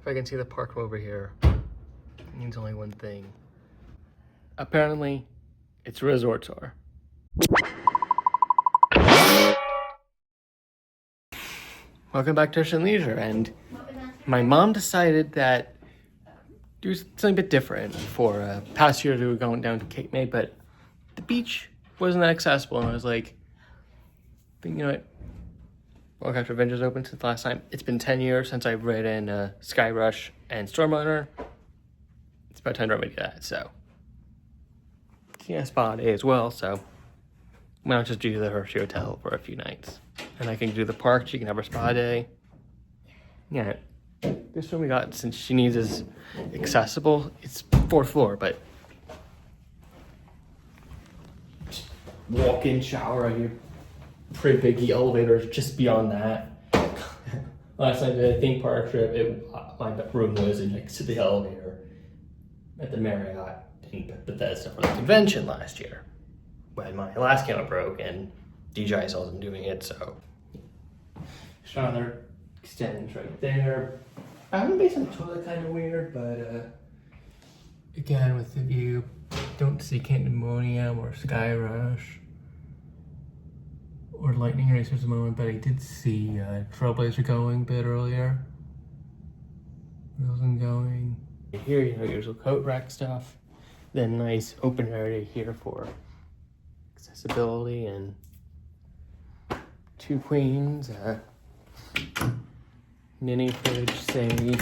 If I can see the park from over here, it means only one thing. Apparently, it's a resort tour. Welcome back to Historyleisure, and my mom decided that do something a bit different. For past years we were going down to Cape May, but the beach wasn't that accessible, and I was like, you know what? Walk Adventures open since last time. It's been 10 years since I've ridden Sky Rush and Storm Runner. It's about time to remedy that, so. Yeah, spa day as well, so why not just do the Hershey Hotel for a few nights? And I can do the park, she can have her spa day. Yeah, this one we got, since she needs is accessible. It's 4th floor, but walk-in shower right here. Pretty big. The elevator is just beyond that. Last time I did a theme park trip, my room was next to the elevator at the Marriott in Bethesda for the convention last year when my last camera broke and DJI saw them doing it, so. Another extends right there. I haven't made some toilet kind of weird, but again with the view, don't see Candemonium or Sky Rush or Lightning Racers at the moment, but I did see Trailblazer going a bit earlier. Wilson going. Here, usual coat rack stuff. Then nice open area here for accessibility and 2 queens. Mini fridge safe.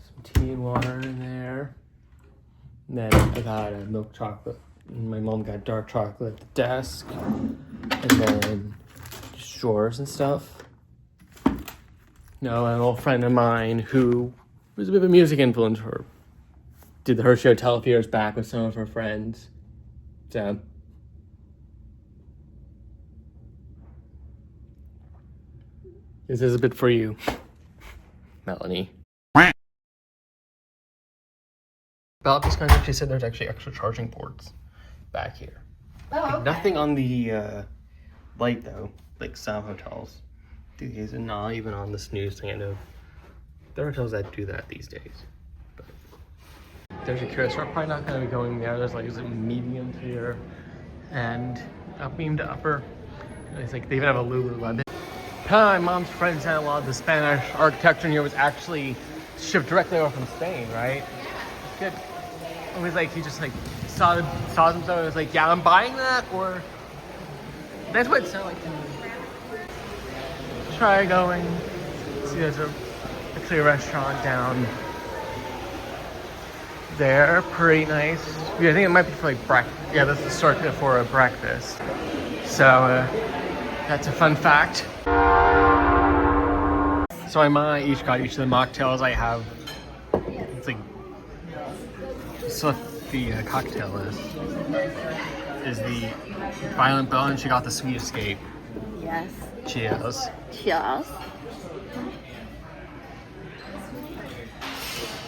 Some tea and water in there. And then I got a milk chocolate. My mom got dark chocolate at the desk, and then just drawers and stuff. Now, an old friend of mine who was a bit of a music influencer did the Hershey Hotel a few years back with some of her friends. So, this is a bit for you, Melanie. About this kind of, she said there's actually extra charging ports back here. Oh, okay. Nothing on the light though, like some hotels. These are not even on the snooze thing. I know there are hotels that do that these days. But there's a curious, we're probably not going to be going there. There's like a medium tier and up beam to upper. It's like they even have a Lululemon. My mom's friend said a lot of the Spanish architecture in here was actually shipped directly over from Spain, right? Good. It was like he just like saw some stuff and was like, yeah, I'm buying that, or that's what it sounded like to me. Try going. See, there's actually a restaurant down there, pretty nice. Yeah, I think it might be for like breakfast. Yeah, that's the start for a breakfast. So that's a fun fact. So my mom and I each got each of the mocktails. I have, it's like, so the cocktail is the Violent Bell, and she got the Sweet Escape. Yes. Cheers. Cheers.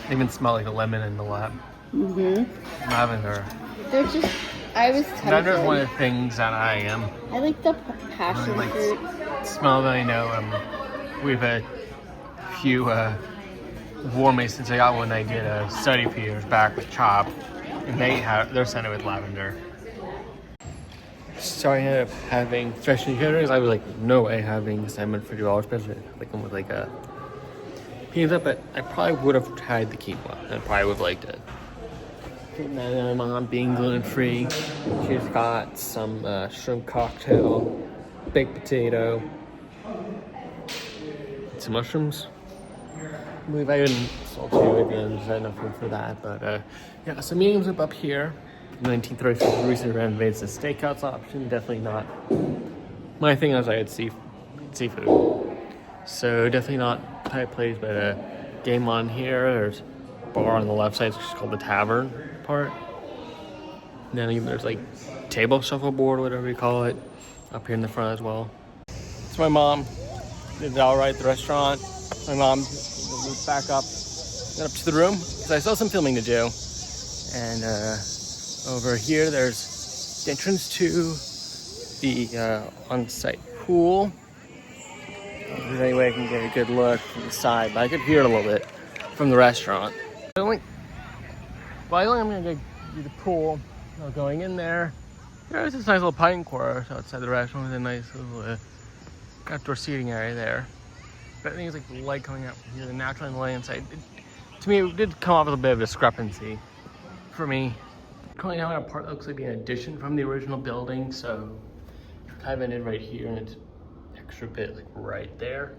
They even smell like the lemon in the lab. Mm-hmm. Lavender. They're just, I was tempted. Lavender's one of the things that I am. I like the passion Really fruit. Smell that I know. We've had a few warm since I got one. I did a study a few years back with Chop, and they're scented with lavender. So I ended up having fresh ingredients. I was like, no way having salmon for $2, especially like one with like a peanut, but I probably would have tried the quinoa. I probably would have liked it. And then my mom being gluten-free, she's got some shrimp cocktail, baked potato, and some mushrooms. I believe I didn't salt too again, just had enough room for that. But yeah, so meetings up here. 1933 recently renovated the steakhouse option. Definitely not my thing, as I had seafood. So definitely not the type of place, but game on here. There's a bar on the left side, which is called the Tavern part. And then even there's like table shuffleboard, whatever you call it, up here in the front as well. So my mom did it all right at the restaurant. My mom moved back up, went up to the room because I still have some filming to do. And over here, there's the entrance to the on-site pool. there's any way I can get a good look from the side, but I could hear it a little bit from the restaurant. I think I'm gonna do the pool. Going in there, there's this nice little pine course outside the restaurant with a nice little outdoor seating area there. But I think it's like the light coming out from here, the natural and the light inside. To me, it did come off with a bit of a discrepancy for me. Currently now in a part that looks like an addition from the original building, so kind of ended right here, and it's an extra bit like right there.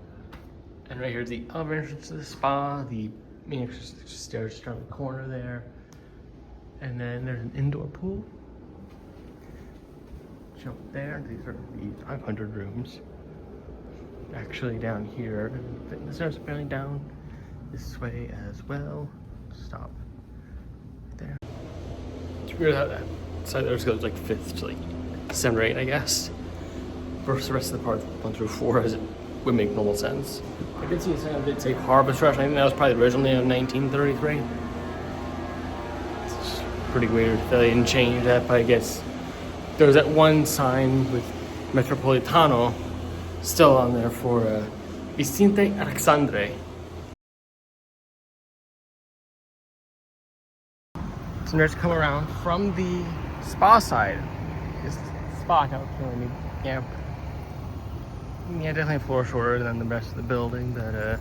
And right here's the other entrance to the spa, the main entrance stairs just around the corner there. And then there's an indoor pool. Jump there. These are the 500 rooms. Actually down here, the stairs are apparently down this way as well. Stop there. It's weird how that side there goes like 5th to like 7 or 8, I guess. Versus the rest of the part 1 through 4, as it would make normal sense. I did see a sign that did say Harvest Rush. I think that was probably originally in 1933. It's pretty weird that they didn't change that, but I guess there was that one sign with Metropolitano still on there for Vicente Alexandre. So there's come around from the spa side. This spa house, yeah, definitely a floor shorter than the rest of the building, but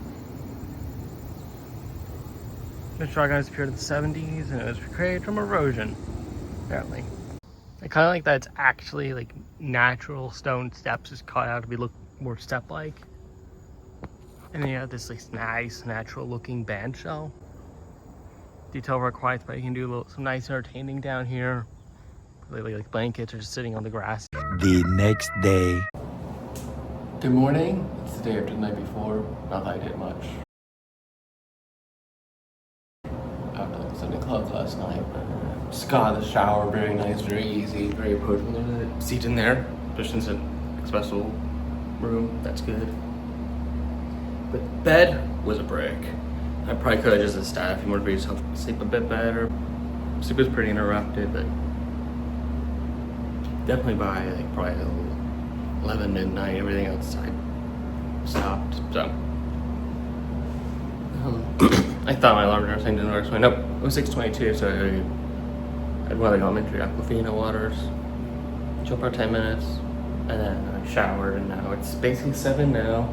the shotgun appeared in the 70s, and it was created from erosion, apparently. I kind of like that it's actually like natural stone steps just cut out to be look more step-like. And then you have this like nice natural looking band shell. Detail for a quiet spot. You can do some nice entertaining down here. Like blankets or just sitting on the grass. The next day. Good morning. It's the day after the night before. Not that I did much. After like Sunday club last night. Just got out of the shower, very nice, very easy, very approachable. There's a seat in there, just in an special room. That's good. But bed was a break. I probably could have just stayed a few more degrees to sleep a bit better. Sleep was pretty interrupted, but definitely by like probably 11 midnight, everything outside stopped. So I thought my alarm or something didn't work, so nope, it was 6:22, so I had one of the elementary Aquafina waters, chill for 10 minutes, and then I showered, and now it's basically 7 now.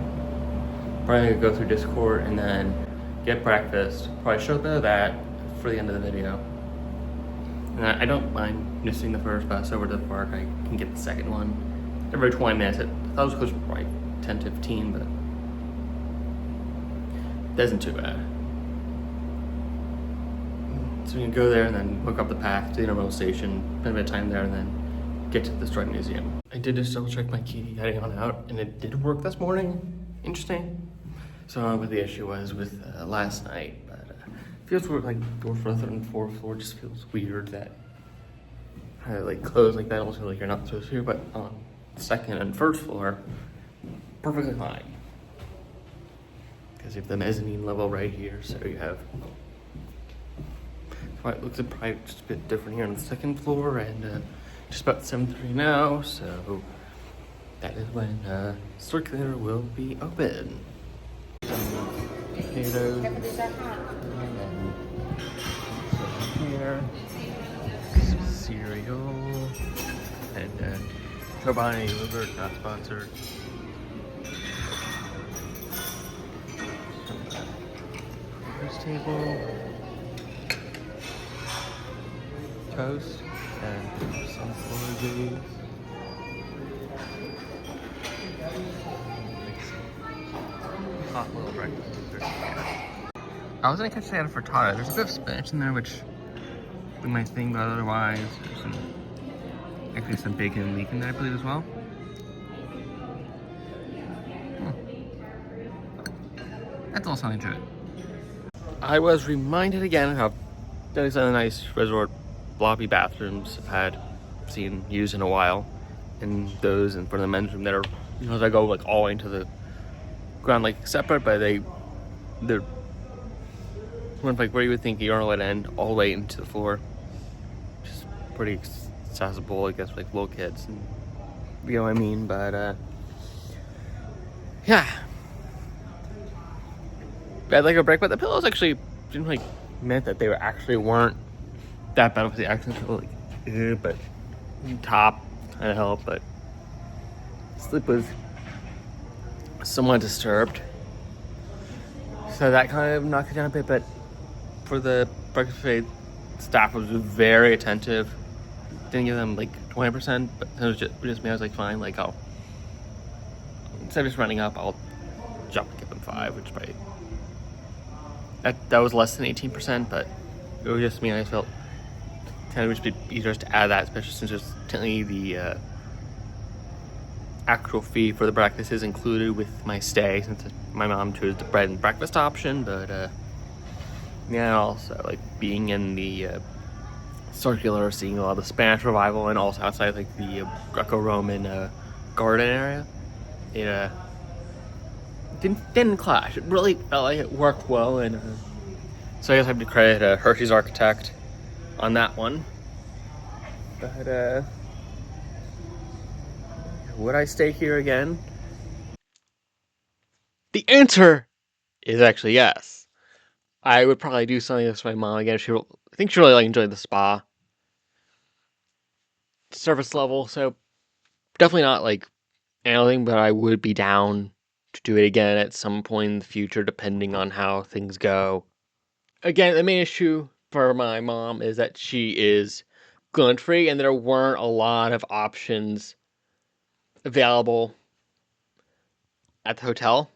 Probably gonna go through Discord and then get breakfast. Probably show a bit of that for the end of the video. And I don't mind missing the first bus over to the park. I can get the second one every 20 minutes. I thought it was close to probably 10-15, but it isn't too bad. So we can go there and then look up the path to the Intermodal station, spend a bit of time there, and then get to the Detroit Museum. I did just double check my key heading on out, and it did work this morning. Interesting. So I don't know what the issue was with last night, but it feels weird, like door for the 3rd and 4th floor just feels weird that I like close like that. Also, like you're not supposed to, but on the 2nd and 1st floor, perfectly fine. Because you have the mezzanine level right here, so you have. It looks probably just a bit different here on the 2nd floor, and just about 7:30 now, so that is when Circulator will be open. Potatoes. Here. Some cereal. And Chobani yogurt, not sponsored. This table. Toast and sunflower seeds. Hot little breakfast. I was gonna catch that frittata. There's a bit of spinach in there, which we might think, but otherwise, there's actually some bacon and leek in there, I believe, as well. That's all something to it. I was reminded again of how those are the nice resort lobby bathrooms I've had seen used in a while, and those in front of the men's room that are, you know, they go like all the way into the ground, like separate, but they're like where you would think the urinal would end, all the way into the floor. Just pretty accessible, I guess, for like little kids, and you know what I mean. But yeah, bad leg or break, but the pillows actually didn't like meant that they were actually weren't that bad. The accents were like, but top kind of helped, but sleep was somewhat disturbed. So that kind of knocked it down a bit, but for the breakfast buffet, staff was very attentive. Didn't give them like 20%, but it was just me. I was like, fine, like instead of just running up, I'll jump and give them 5, which probably that was less than 18%, but it was just me. I felt kind of just be easier to add that, especially since it's technically the actual fee for the breakfast is included with my stay, since my mom chose the bread and breakfast option. But yeah, also like being in the circular, seeing a lot of the Spanish revival, and also outside like the Greco-Roman garden area, it didn't clash. It really felt like it worked well, and so I guess I have to credit Hershey's architect on that one. But would I stay here again? The answer is actually yes. I would probably do something with my mom again. I think she really like enjoyed the spa service level, so definitely not like anything, but I would be down to do it again at some point in the future, depending on how things go. Again, the main issue for my mom is that she is gluten-free, and there weren't a lot of options available at the hotel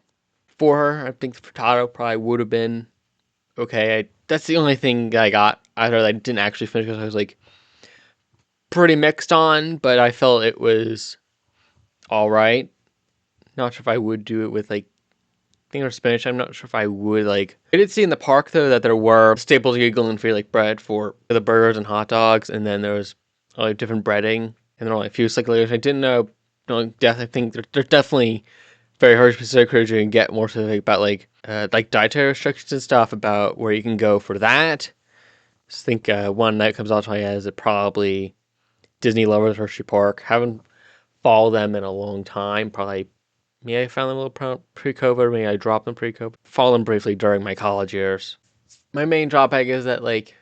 for her. I think the frittata probably would have been okay. That's the only thing I got out of it. I didn't actually finish because I was like pretty mixed on, but I felt it was all right. Not sure if I would do it with like thing or spinach. I'm not sure if I would like. I did see in the park though that there were staples you could gluten-free like bread for the burgers and hot dogs, and then there was different breading, and then only a few layers. I didn't know. I think they're definitely very hard specific you can get more specific about like dietary restrictions and stuff about where you can go for that. I think one that comes out to my head is it probably Disney Lovers Hershey Park. Haven't followed them in a long time. Probably maybe I found them a little pre-COVID. Maybe I dropped them pre-COVID. Followed them briefly during my college years. My main drawback is that like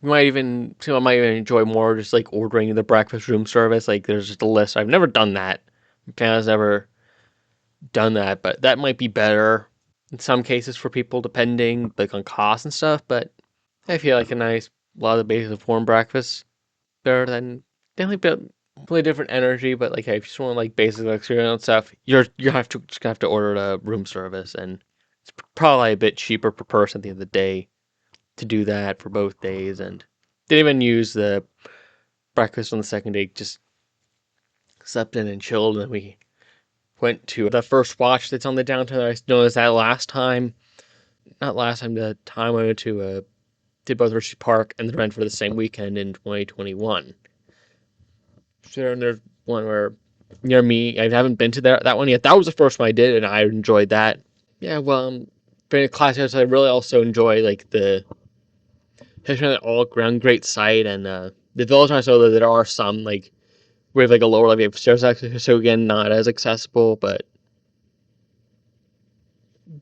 I might even enjoy more just like ordering the breakfast room service. Like there's just a list. I've never done that. My family's never done that, but that might be better in some cases for people depending like on cost and stuff. But I feel like a lot of the basics of warm breakfast better than definitely a completely different energy. But like, hey, if you just want like basic experience and stuff, you have to order a room service, and it's probably a bit cheaper per person at the end of the day to do that for both days. And didn't even use the breakfast on the second day, just slept in and chilled, and we went to the first watch that's on the downtown. I noticed that the time I went to did both Hershey Park and the Brentford for the same weekend in 2021. So there's one where near me, I haven't been to that one yet. That was the first one I did, and I enjoyed that. Yeah, well, being a class house, I really also enjoy like the history of all around great site, and the village. I saw that there are some like we have like a lower levy of stairs access, so again, not as accessible, but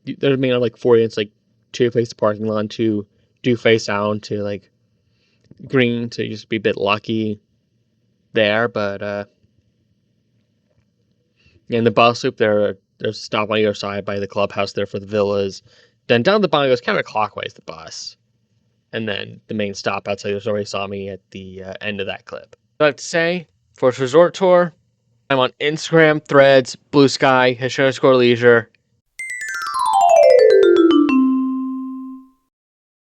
there's mainly like 40 inch like 2 face the parking lot, 2 do face down to like green, to just be a bit lucky there. But in the bus loop there's a stop on either side by the clubhouse there for the villas. Then down the bottom goes counterclockwise the bus, and then the main stop outside there's already saw me at the end of that clip. But to say for this resort tour, I'm on Instagram, Threads, Bluesky, History_Leisure.